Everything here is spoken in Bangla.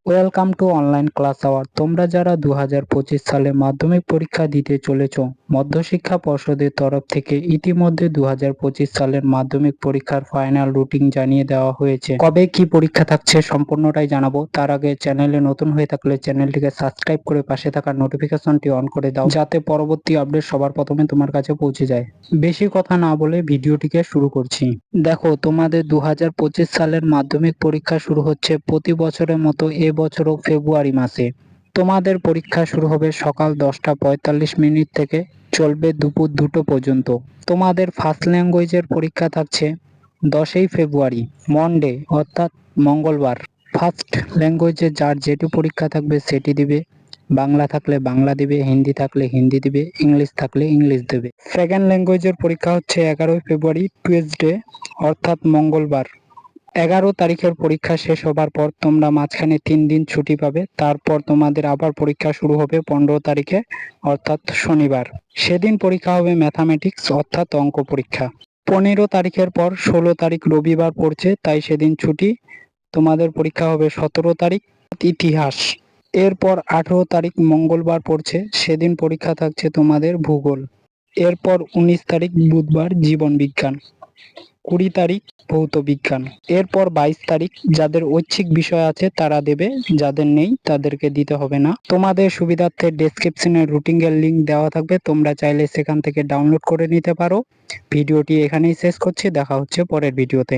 Welcome to online class hour. তোমরা যারা 2025 সালে মাধ্যমিক পরীক্ষা দিতে চলেছ, মধ্যশিক্ষা পর্ষদের তরফ থেকে ইতিমধ্যে 2025 সালের মাধ্যমিক পরীক্ষার ফাইনাল রুটিন জানিয়ে দেওয়া হয়েছে। কবে কি পরীক্ষা থাকছে সম্পূর্ণটাই জানাবো। তার আগে চ্যানেলে নতুন হয়ে থাকলে চ্যানেলটিকে সাবস্ক্রাইব করে পাশে থাকা নোটিফিকেশনটি অন করে দাও, যাতে পরবর্তী আপডেট সবার প্রথমে তোমার কাছে পৌঁছে যায়। বেশি কথা না বলে ভিডিওটিকে শুরু করছি। দেখো, তোমাদের 2025 সালের মাধ্যমিক পরীক্ষা শুরু হচ্ছে প্রতি বছরের মতো এবছরও ফেব্রুয়ারি মাসে। তোমাদের পরীক্ষা শুরু হবে সকাল 10:45 থেকে, চলবে দুপুর 2টো পর্যন্ত। তোমাদের ফার্স্ট ল্যাঙ্গুয়েজের পরীক্ষা থাকছে 10ই ফেব্রুয়ারি, মনডে অর্থাৎ মঙ্গলবার। ফার্স্ট ল্যাঙ্গুয়েজে যার যেটি পরীক্ষা থাকবে সেটি দিবে। বাংলা থাকলে বাংলা দিবে, হিন্দি থাকলে হিন্দি দিবে, ইংলিশ থাকলে ইংলিশ দেবে। সেকেন্ড ল্যাঙ্গুয়েজের পরীক্ষা হচ্ছে 11ই ফেব্রুয়ারি, টুয়েসডে অর্থাৎ মঙ্গলবার। 11 তারিখের পরীক্ষা শেষ হবার পর তোমরা মাঝখানে 3 দিন ছুটি পাবে। তারপর তোমাদের আবার পরীক্ষা শুরু হবে 15 তারিখে অর্থাৎ শনিবার। সেদিন পরীক্ষা হবে ম্যাথামেটিক্স অর্থাৎ অঙ্ক পরীক্ষা। 15 তারিখের পর 16 তারিখ রবিবার পড়ছে, তাই সেদিন ছুটি। তোমাদের পরীক্ষা হবে 17 তারিখ, ইতিহাস। এরপর 18 তারিখ মঙ্গলবার পড়ছে, সেদিন পরীক্ষা থাকছে তোমাদের ভূগোল। এরপর 19 তারিখ বুধবার জীবন বিজ্ঞান। 20 তারিখ ভৌত বিজ্ঞান। এরপর 22 তারিখ যাদের ঐচ্ছিক বিষয় আছে তারা দেবে, যাদের নেই তাদেরকে দিতে হবে না। তোমাদের সুবিধার্থে ডেসক্রিপশনে রুটিনের লিঙ্ক দেওয়া থাকবে, তোমরা চাইলে সেখান থেকে ডাউনলোড করে নিতে পারো। ভিডিওটি এখানেই শেষ করছি, দেখা হচ্ছে পরের ভিডিওতে।